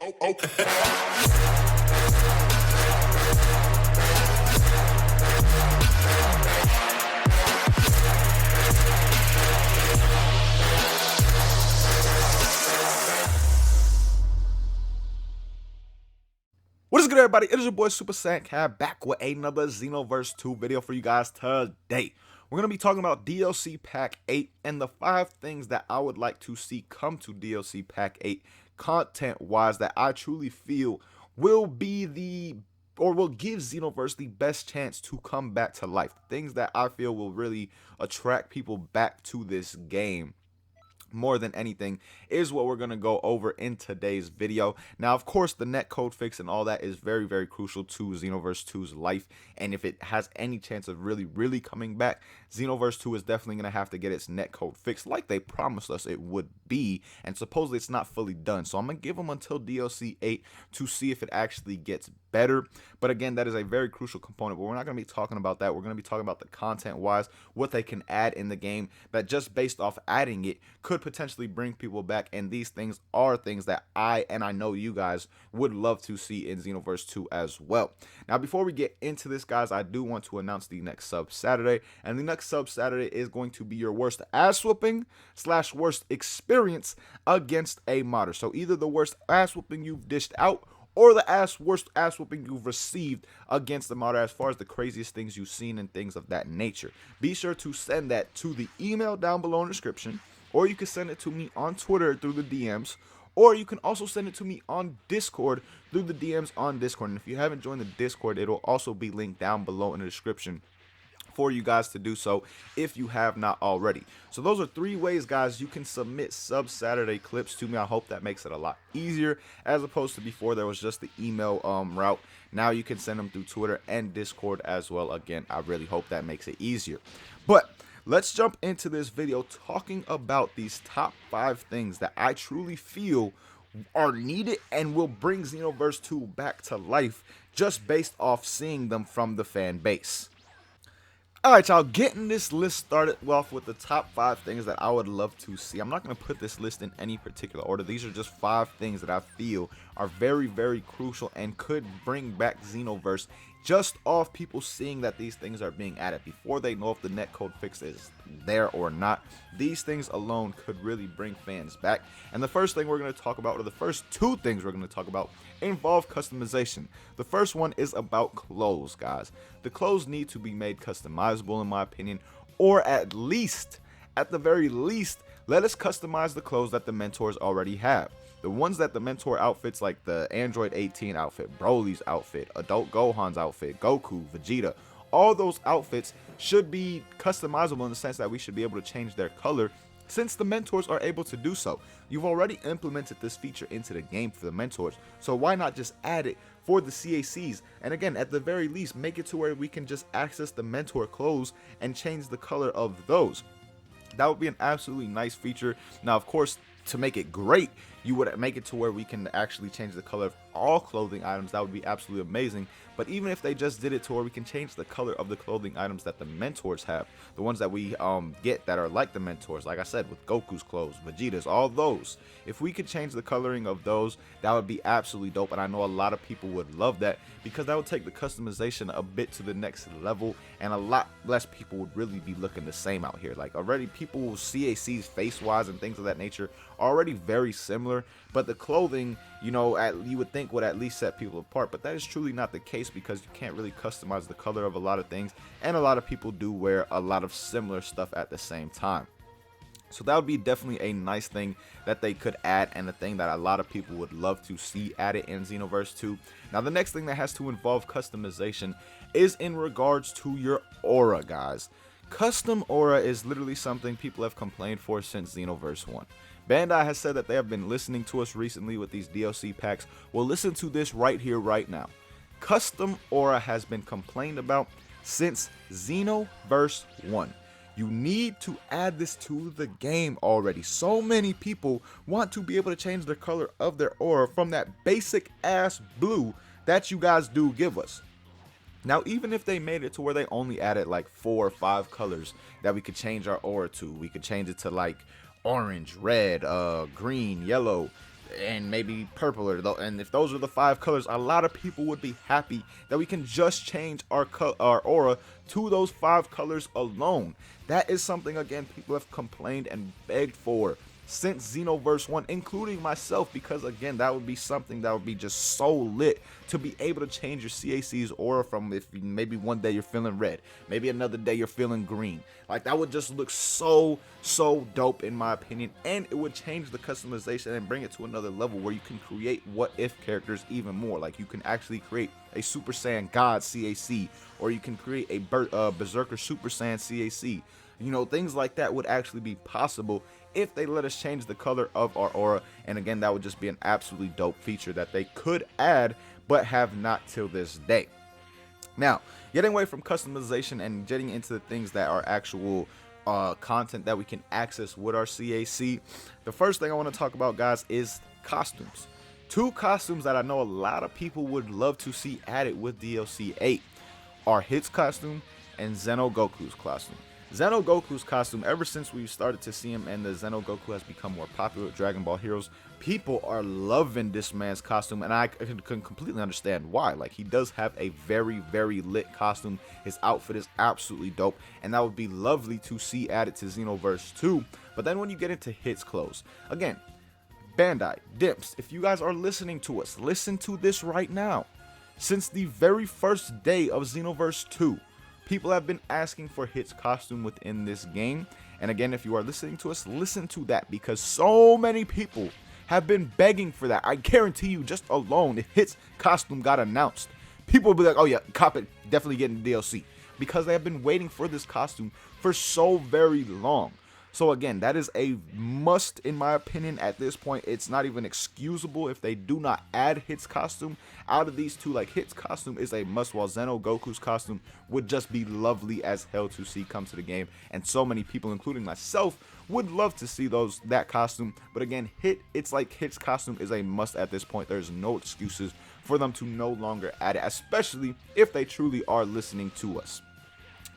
What is good, everybody? It is your boy Super Saiyan Cab back with another Xenoverse 2 video for you guys today. We're going to be talking about DLC Pack 8 and the 5 things that I would like to see come to DLC Pack 8 content-wise that I truly feel will be will give Xenoverse the best chance to come back to life. Things that I feel will really attract people back to this game more than anything is what we're going to go over in today's video. Now, of course, the netcode fix and all that is very, very crucial to Xenoverse 2's life, and if it has any chance of really coming back, Xenoverse 2 is definitely going to have to get its netcode fixed like they promised us it would be, and supposedly it's not fully done. So I'm going to give them until DLC 8 to see if it actually gets better. But again, that is a very crucial component, but we're not going to be talking about that. We're going to be talking about the content wise, what they can add in the game that just based off adding it could potentially bring people back, and these things are things that I know you guys would love to see in Xenoverse 2 as well. Now, before we get into this, guys, I do want to announce the next sub Saturday, and the next sub Saturday is going to be your worst ass whooping / worst experience against a modder. So either the worst ass whooping you've dished out or the worst ass whooping you've received against the modder as far as the craziest things you've seen and things of that nature. Be sure to send that to the email down below in the description, or you can send it to me on Twitter through the DMs, or you can also send it to me on Discord through the DMs on Discord. And if you haven't joined the Discord, it'll also be linked down below in the description for you guys to do so if you have not already. So those are 3 ways, guys, you can submit sub Saturday clips to me. I hope that makes it a lot easier as opposed to before there was just the email route. Now you can send them through Twitter and Discord as well. Again, I really hope that makes it easier. But let's jump into this video talking about these top 5 things that I truly feel are needed and will bring Xenoverse 2 back to life just based off seeing them from the fan base. Alright, y'all, getting this list started off with the top 5 things that I would love to see. I'm not going to put this list in any particular order. These are just 5 things that I feel are very crucial and could bring back Xenoverse just off people seeing that these things are being added before they know if the netcode fix is there or not. These things alone could really bring fans back. And the first thing we're going to talk about, or the first 2 things we're going to talk about, involve customization. The first one is about clothes, guys. The clothes need to be made customizable, in my opinion, or at the very least, let us customize the clothes that the mentors already have. The ones that the mentor outfits, like the Android 18 outfit, Broly's outfit, Adult Gohan's outfit, Goku, Vegeta, all those outfits should be customizable in the sense that we should be able to change their color since the mentors are able to do so. You've already implemented this feature into the game for the mentors, so why not just add it for the CACs? And again, at the very least, make it to where we can just access the mentor clothes and change the color of those. That would be an absolutely nice feature. Now, of course, to make it great, you would make it to where we can actually change the color of all clothing items. That would be absolutely amazing. But even if they just did it to where we can change the color of the clothing items that the mentors have, the ones that we get that are like the mentors, like I said, with Goku's clothes, Vegeta's, all those, if we could change the coloring of those, that would be absolutely dope. And I know a lot of people would love that because that would take the customization a bit to the next level, and a lot less people would really be looking the same out here. Like, already people CACs face wise and things of that nature are already very similar, but the clothing, you know, you would think would at least set people apart, but that is truly not the case because you can't really customize the color of a lot of things, and a lot of people do wear a lot of similar stuff at the same time. So that would be definitely a nice thing that they could add, and a thing that a lot of people would love to see added in Xenoverse 2. Now, the next thing that has to involve customization is in regards to your aura, guys. Custom aura is literally something people have complained for since Xenoverse 1. Bandai has said that they have been listening to us recently with these DLC packs. Well, listen to this right here, right now. Custom aura has been complained about since Xenoverse 1. You need to add this to the game already. So many people want to be able to change the color of their aura from that basic ass blue that you guys do give us. Now, even if they made it to where they only added like 4 or 5 colors that we could change our aura to, we could change it to like orange, red, green, yellow, and maybe purple, though. And if those are the 5 colors, a lot of people would be happy that we can just change our aura to those 5 colors alone. That is something, again, people have complained and begged for since Xenoverse 1, including myself, because again, that would be something that would be just so lit to be able to change your CAC's aura from, if maybe one day you're feeling red, maybe another day you're feeling green. Like, that would just look so dope in my opinion, and it would change the customization and bring it to another level where you can create what if characters even more. Like, you can actually create a Super Saiyan God CAC, or you can create a Berserker Super Saiyan CAC. You know, things like that would actually be possible if they let us change the color of our aura. And again, that would just be an absolutely dope feature that they could add, but have not till this day. Now, getting away from customization and getting into the things that are actual content that we can access with our CAC, the first thing I want to talk about, guys, is costumes. 2 costumes that I know a lot of people would love to see added with DLC 8 are Hit's costume and Goku's costume. Goku's costume, ever since we started to see him and the Goku has become more popular with Dragon Ball Heroes, people are loving this man's costume, and I can completely understand why. Like, he does have a very lit costume. His outfit is absolutely dope, and that would be lovely to see added to Xenoverse 2. But then when you get into Hit's clothes, again, Bandai, Dimps, if you guys are listening to us, listen to this right now. Since the very first day of Xenoverse 2, people have been asking for Hit's costume within this game. And again, if you are listening to us, listen to that, because so many people have been begging for that. I guarantee you, just alone, if Hit's costume got announced, people would be like, oh yeah, cop it, definitely getting DLC. Because they have been waiting for this costume for so very long. So again, that is a must in my opinion at this point. It's not even excusable if they do not add Hit's costume. Out of these 2, like, Hit's costume is a must, while Goku's costume would just be lovely as hell to see come to the game. And so many people, including myself, would love to see that costume. But again, it's like Hit's costume is a must at this point. There's no excuses for them to no longer add it, especially if they truly are listening to us.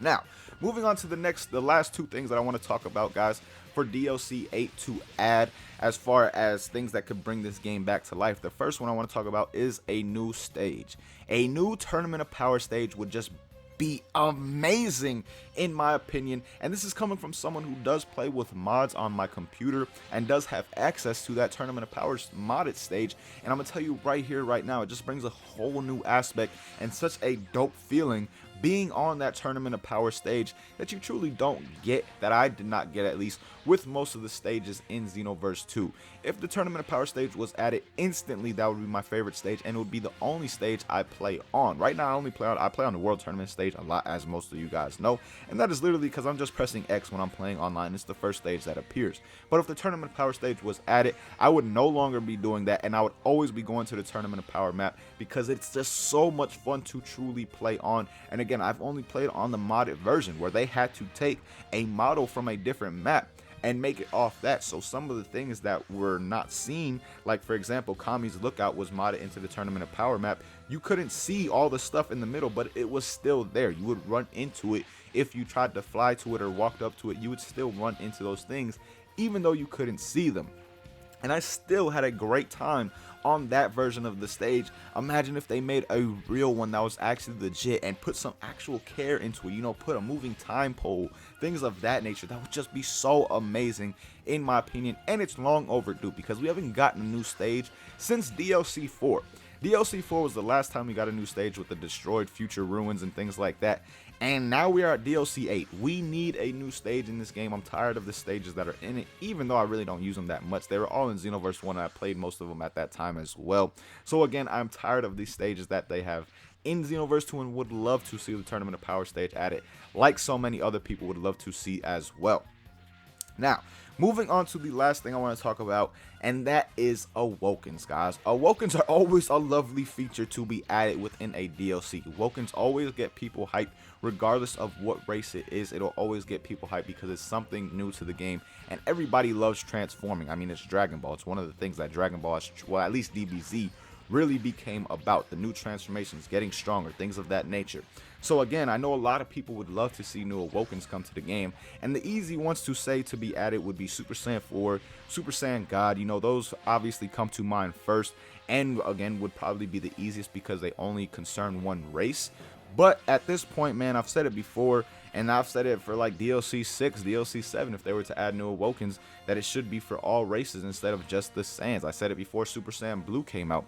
Now, moving on to the last 2 things that I want to talk about, guys, for DLC 8 to add as far as things that could bring this game back to life. The first one I want to talk about is a new stage. A new Tournament of Power stage would just be amazing in my opinion, and this is coming from someone who does play with mods on my computer and does have access to that Tournament of Power modded stage. And I'm gonna tell you right here, right now, it just brings a whole new aspect and such a dope feeling being on that Tournament of Power stage that you truly don't get, that I did not get at least, with most of the stages in Xenoverse 2. If the Tournament of Power stage was added instantly, that would be my favorite stage, and it would be the only stage I play on. Right now, I play on the World Tournament stage a lot, as most of you guys know, and that is literally because I'm just pressing X when I'm playing online. It's the first stage that appears. But if the Tournament of Power stage was added, I would no longer be doing that, and I would always be going to the Tournament of Power map, because it's just so much fun to truly play on. And again, I've only played on the modded version where they had to take a model from a different map and make it off that. So some of the things that were not seen, like for example, Kami's Lookout was modded into the Tournament of Power map. You couldn't see all the stuff in the middle, but it was still there. You would run into it. If you tried to fly to it or walked up to it, you would still run into those things, even though you couldn't see them. And I still had a great time on that version of the stage. Imagine if they made a real one that was actually legit and put some actual care into it, you know, put a moving time pole, things of that nature. That would just be so amazing in my opinion, and it's long overdue because we haven't gotten a new stage since DLC 4. DLC 4 was the last time we got a new stage with the destroyed future ruins and things like that. And now we are at DLC 8. We need a new stage in this game. I'm tired of the stages that are in it, even though I really don't use them that much. They were all in Xenoverse 1, and I played most of them at that time as well. So again, I'm tired of these stages that they have in Xenoverse 2 and would love to see the Tournament of Power stage added, like so many other people would love to see as well. Now, moving on to the last thing I want to talk about, and that is Awokens, guys. Awokens are always a lovely feature to be added within a DLC. Awokens always get people hyped, regardless of what race it is. It'll always get people hyped because it's something new to the game, and everybody loves transforming. I mean, it's Dragon Ball. It's one of the things that Dragon Ball, well, at least DBZ, really became about. The new transformations, getting stronger, things of that nature. So again, I know a lot of people would love to see new Awokens come to the game, and the easy ones to say to be added would be Super Saiyan 4, Super Saiyan God. You know, those obviously come to mind first, and again would probably be the easiest because they only concern one race. But at this point, man, I've said it before, and I've said it for like DLC 6, DLC 7, if they were to add new Awokens, that it should be for all races instead of just the Saiyans. I said it before Super Saiyan Blue came out.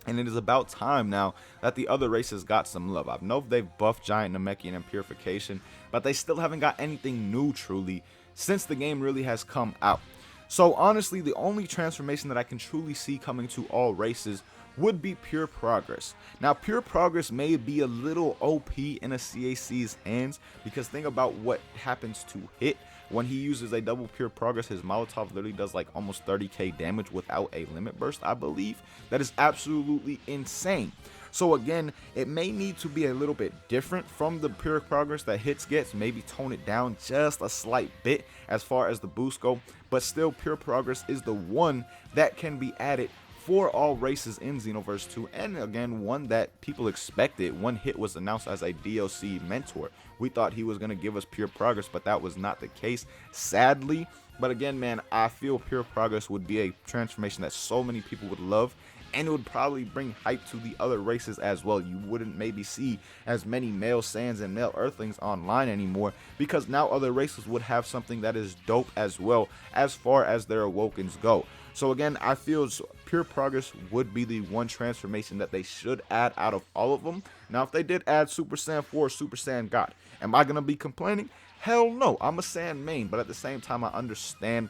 And it is about time now that the other races got some love. I know they've buffed Giant Namekian and Purification, but they still haven't got anything new truly since the game really has come out. So honestly, the only transformation that I can truly see coming to all races would be Pure Progress. Now, Pure Progress may be a little OP in a CAC's hands, because think about what happens to Hit. When he uses a double Pure Progress, his Molotov literally does like almost 30k damage without a limit burst, I believe. That is absolutely insane. So again, it may need to be a little bit different from the Pure Progress that Hits gets, maybe tone it down just a slight bit as far as the boost go, but still Pure Progress is the one that can be added for all races in Xenoverse 2, and again, one that people expected. When Hit was announced as a DLC mentor, we thought he was going to give us Pure Progress, but that was not the case, sadly. But again, man, I feel Pure Progress would be a transformation that so many people would love, and it would probably bring hype to the other races as well. You wouldn't maybe see as many male Saiyans and male Earthlings online anymore, because now other races would have something that is dope as well as far as their Awokens go. So again, I feel Pure Progress would be the one transformation that they should add out of all of them. Now, if they did add Super Saiyan 4 or Super Saiyan God, am I going to be complaining? Hell no, I'm a Saiyan main, but at the same time, I understand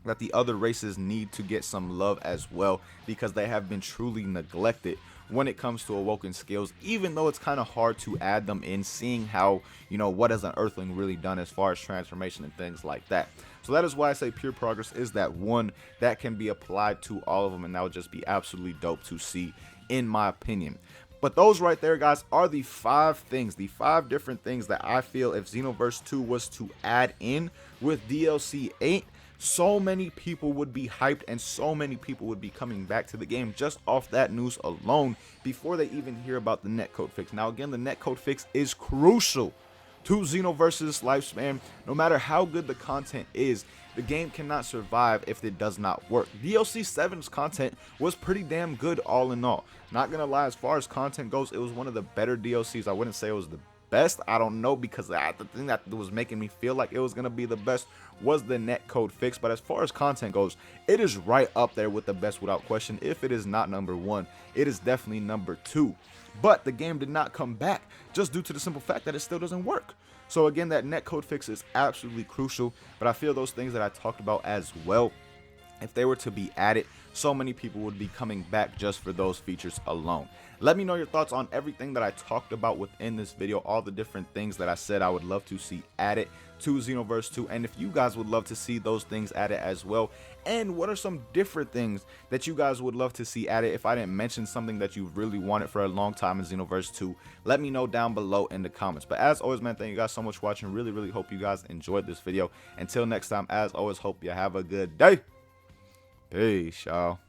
that the other races need to get some love as well, because they have been truly neglected when it comes to Awoken skills, even though it's kind of hard to add them in, seeing how, you know, what has an Earthling really done as far as transformation and things like that. So that is why I say Pure Progress is that one that can be applied to all of them, and that would just be absolutely dope to see, in my opinion. But those right there, guys, are the 5 things, the 5 different things that I feel if Xenoverse 2 was to add in with DLC 8, so many people would be hyped and so many people would be coming back to the game just off that news alone before they even hear about the netcode fix. Now again, the netcode fix is crucial to Xenoverse's lifespan. No matter how good the content is, the game cannot survive if it does not work. DLC 7's content was pretty damn good all in all. Not gonna lie, as far as content goes, it was one of the better DLCs. I wouldn't say it was the best, I don't know, because the thing that was making me feel like it was gonna be the best was the netcode fix. But as far as content goes, it is right up there with the best without question. If it is not number 1, it is definitely number 2. But the game did not come back just due to the simple fact that it still doesn't work. So again, that netcode fix is absolutely crucial, but I feel those things that I talked about as well, if they were to be added, so many people would be coming back just for those features alone. Let me know your thoughts on everything that I talked about within this video, all the different things that I said I would love to see added to Xenoverse 2, and if you guys would love to see those things added as well, and what are some different things that you guys would love to see added. If I didn't mention something that you really wanted for a long time in Xenoverse 2, let me know down below in the comments. But as always, man, thank you guys so much for watching. Really hope you guys enjoyed this video. Until next time, as always, hope you have a good day. Peace, y'all.